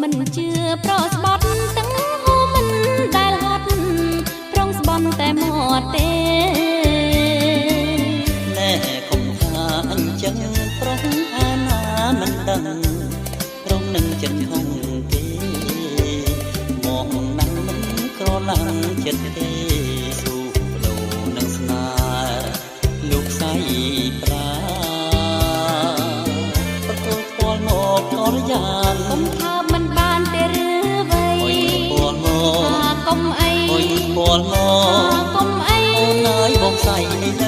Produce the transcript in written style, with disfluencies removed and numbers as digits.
មិនជឿប្រស្បត់ទាំងហូមិនដែលហត់ប្រងស្បន់តែមាត់ទេណែកុំថាអញ្ចឹងប្រុសអាណាមិនដឹងប្រងនឹងចិត្តហងទេមកណាំងមិនក្រឡាំងចិត្តទេស៊ូបដូរនឹងស្នេហ៍លោកស្រីប្រាប្រទល់ពលមកកលយ៉ានកុំថាមិនបានទេឬអ្វីពលមកកុំអីពលមកកុំអីអូនអើយបងស្រី